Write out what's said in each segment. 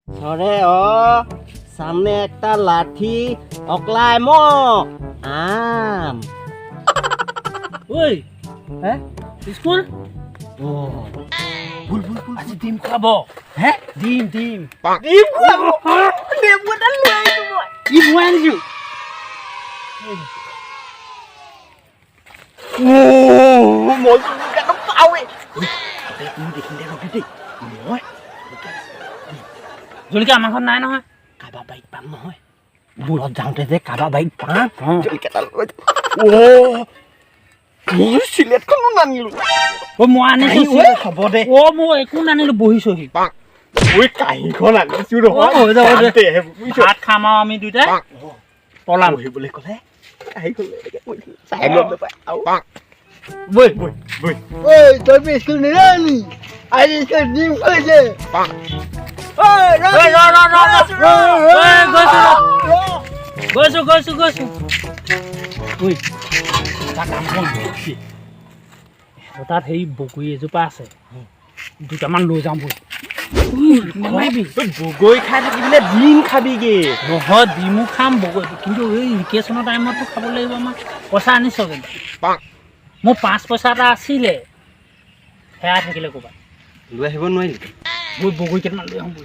সরে ও সামনে একটা লাঠি অকলায় ম আম ওই হ্যাঁ স্কুল ও ভুল ভুল ভুল আজি ডিম খাবো হ্যাঁ ডিম ডিম খাবো লেবুটা লৈ আইছো কি মই আনিছো ও মই কাটো পাৱে তুমি দেখিলে ৰখি দেই মই জলকীয়া আমাৰ ঘৰত নাই নহয় কাবা বাইক পাম নহয় বুঢ়ত যাওঁতে যে কাবা বাইক পাম জলকীয়া লৈ ও মই চিলেটখনো নানিলো ও মই আনিছো হ'ব দে ও মই একো নানিলো বহিছোহি ঐ কাহিখন আনিছো নহয় ভাত খাম আৰু আমি দুইটা পলাম বহিবলৈ ক'লে কাহিখন চাই ল'ব নাপায় বৈ বৈ বৈ ঐ তই স্কুল নিৰালি আজি স্কুল ডিম খাইছে গৈছো তাত সেই বগৰী এজোপা আছে দুটামান লৈ যাওঁ বৈ বগৰী খাই থাকিলে ডিম খাবিগে নহয় ডিমো খাম বগৰী কিন্তু এই ভেকেশ্যনৰ টাইমতো খাব লাগিব আমাক পইচা আনিছ কিন্তু মোৰ 5 পইচা এটা আছিলে সেয়া থাকিলে ক'ৰবাত লৈ আহিব নোৱাৰিলি বৈ বগৰী কেইটামান লৈ আহোঁ বৈ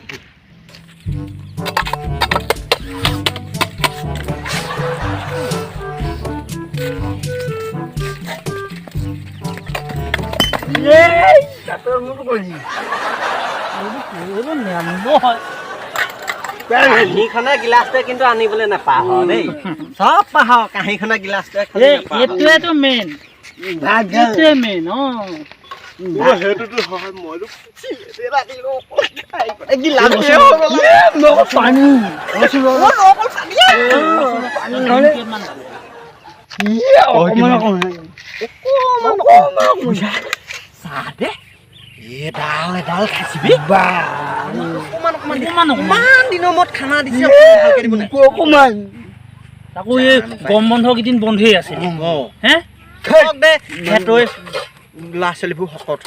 কাহিখনে গিলাচটোৱে কিন্তু আনিবলৈ নাপাহ দেই চব পাহ কাহিখনে গিলাচটোৱে এইটোৱেতো মেইন এইটোৱে মেইন সেইটোতো হয় মইতো চাহ দে এডাল খাইছিবি ইমান দিনৰ মূৰত খানা দিছে অকণমান তাকো এই গৰম বন্ধ কেইদিন বন্ধই আছে হে দে সিহঁতৰ ল'ৰা ছোৱালীবোৰ শকত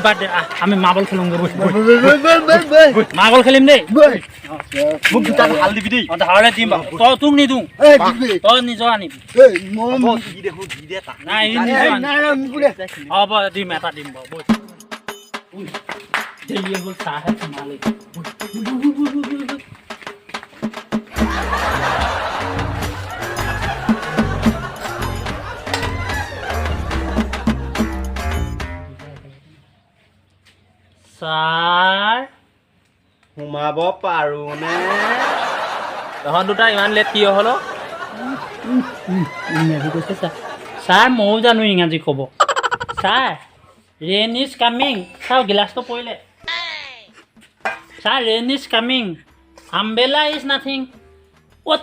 বাদ দে আমি মাৰ্বল খেলোঁগৈ মাৰ্বল খেলিম দেই মোক দুটা ঢাল দিবি দেই ধাৰলৈ দিম বাৰু তই তোক নিদিওঁ তই নিজৰ আনিবি নাই হ'ব দিম এটা দিম বাৰু দেৰি হ'ল চাহে সোমালে ছাৰ সোমাব পাৰোঁনে তহঁত দুটা ইমান লেট কিয় হ'ল ইংৰাজী কৈছে ছাৰ ছাৰ ময়ো জানো ইংৰাজী ক'ব ছাৰ ৰেইন ইজ কামিং চাওঁ গিলাচটো পৰিলে sir rain is coming umbrella is nothing অ'ত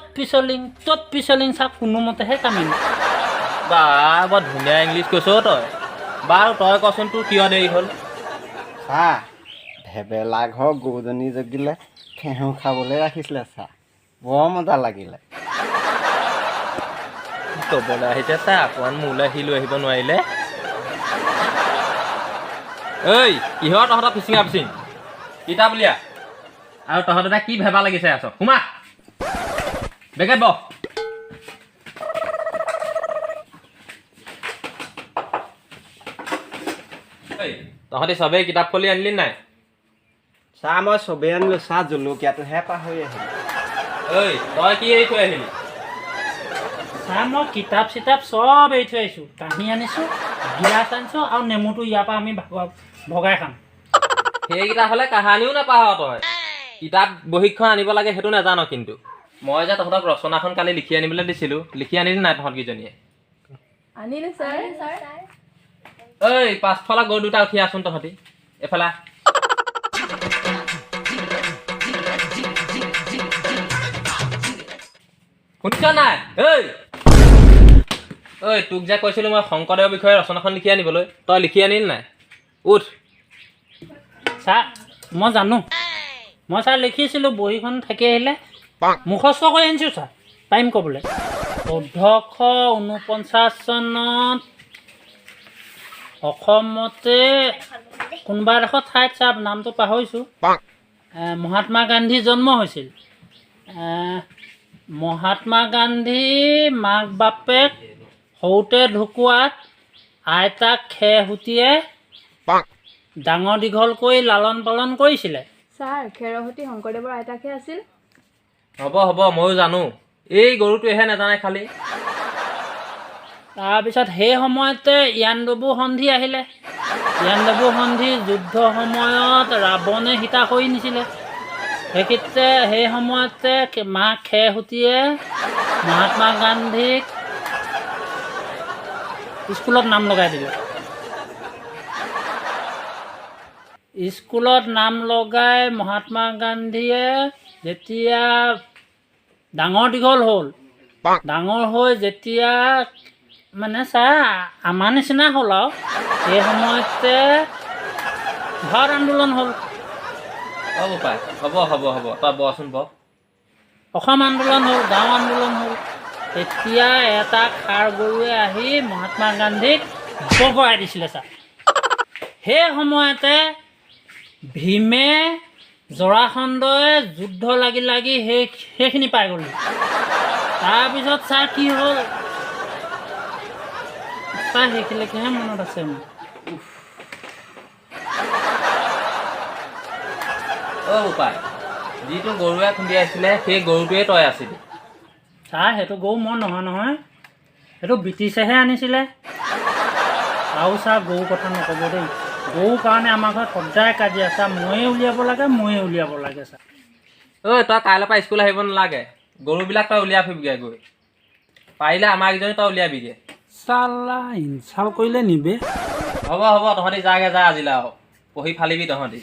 পিছলিং ছাৰ কোনোমতেহে কামিং বা বৰ ধুনীয়া ইংলিছ কৈছ তই বাৰু তই কচোন তোৰ কিয় দেৰি হ'ল চাহ ভেবেলা ঘৰ গৰুজনী জগিলে ঘেঁহু খাবলৈ ৰাখিছিলে চাহ বৰ মজা লাগিলে ক'বলৈ আহিছে চা অকণমান মোলৈ আহি লৈ আহিব নোৱাৰিলে ঐ কিহৰ তহঁতৰ ফিচিঙা ফিচিং কিতাপ উলিয়া আৰু তহঁত এটা কি ভেবা লাগিছে আছ সোমা বেগেত বহ তহঁতি চবেই কিতাপ খুলি আনিলি নাই চাহ মই চবেই আনিলোঁ চাহ জলকীয়াটোহে পাহৰি আহিলোঁ ঐ তই কি এৰি থৈ আহিলি ছাৰ মই কিতাপ চিতাপ চব এৰি থৈ আহিছোঁ কাঁহী আনিছোঁ গিলাচ আনিছোঁ আৰু নেমুটো ইয়াৰ পৰা আমি ভগাই খাম সেইকেইটা হ'লে কাহানিও নাপাহ তই কিতাপ বহীখন আনিব লাগে সেইটো নাজান কিন্তু মই যে তহঁতক ৰচনাখন কালি লিখি আনিবলৈ দিছিলোঁ লিখি আনিলি নাই তহঁতকেইজনীয়ে আনিলো ছাৰ ঐ পাছফালে গৰু দুটা উঠি আছোন তহঁতি এফালে শুনিছ নাই ঐ তোক যে কৈছিলোঁ মই শংকৰদেৱৰ বিষয়ে ৰচনাখন লিখি আনিবলৈ তই লিখি আনিলি নাই উঠ ছাৰ মই জানো মই ছাৰ লিখিছিলোঁ বহীখন থাকি আহিলে মুখস্থ কৰি আনিছোঁ ছাৰ টাইম ক'বলৈ ১৪৪৯ চনত অসমতে কোনোবা এডোখৰ ঠাইত ছাৰ নামটো পাহৰিছোঁ মহাত্মা গান্ধী জন্ম হৈছিল মহাত্মা গান্ধী মাক বাপেক সৰুতে ঢুকুৱাত আইতাক খেৰসূতীয়ে ডাঙৰ দীঘল কৰি লালন পালন কৰিছিলে ছাৰ খেৰসূতী শংকৰদেৱৰ আইতাকহে আছিল হ'ব হ'ব ময়ো জানো এই গৰুটোৱেহে নাজানে খালি তাৰপিছত সেই সময়তে য়াণ্ডবু সন্ধি আহিলে য়াণ্ডবু সন্ধি যুদ্ধ সময়ত ৰাৱণে সীতা কৰি নিছিলে সেইক্ষেত্ৰতে সেই সময়তে মাক খেৰসূতীয়ে মহাত্মা গান্ধীক স্কুলত নাম লগাই দিলে স্কুলত নাম লগাই মহাত্মা গান্ধীয়ে যেতিয়া ডাঙৰ দীঘল হ'ল ডাঙৰ হৈ যেতিয়া মানে ছাৰ আমাৰ নিচিনা হ'ল আৰু সেই সময়তে ভাৰত আন্দোলন হ'ল হ'ব পাই হ'ব হ'ব হ'ব তই বচোন ব অসম আন্দোলন হ'ল গাঁও আন্দোলন হ'ল তেতিয়া এটা খাৰ গৰুৱে আহি মহাত্মা গান্ধীক বগৰাই দিছিলে ছাৰ সেই সময়তে ভীমে জৰাসন্ধই যুদ্ধ লাগি লাগি সেইখিনি পাই গ'ল তাৰপিছত ছাৰ কি হ'ল ছাৰ সেইখিনিলৈকেহে মনত আছে মোৰ পাই যিটো গৰুৱে খুন্দিয়াইছিলে সেই গৰুটোৱে তই আছিলি ছাৰ সেইটো গৰু মই নহয় সেইটো ব্ৰিটিছেহে আনিছিলে আৰু ছাৰ গৰু কথা নক'ব দেই গৰুৰ কাৰণে আমাৰ ঘৰত সদায় কাজিয়া ছাৰ ময়ে উলিয়াব লাগে ছাৰ ঐ তই কাইলৈৰ পৰা স্কুল আহিব নালাগে গৰুবিলাক তই উলিয়াই ফুৰিবিগৈ গৈ পাৰিলে আমাৰ কেইজনী তই উলিয়াবিগৈ চালা ইনচাল কৰিলে নিবে হ'ব হ'ব তহঁতি যাগে যা আজিলৈ আৰু পঢ়ি ফালিবি তহঁতি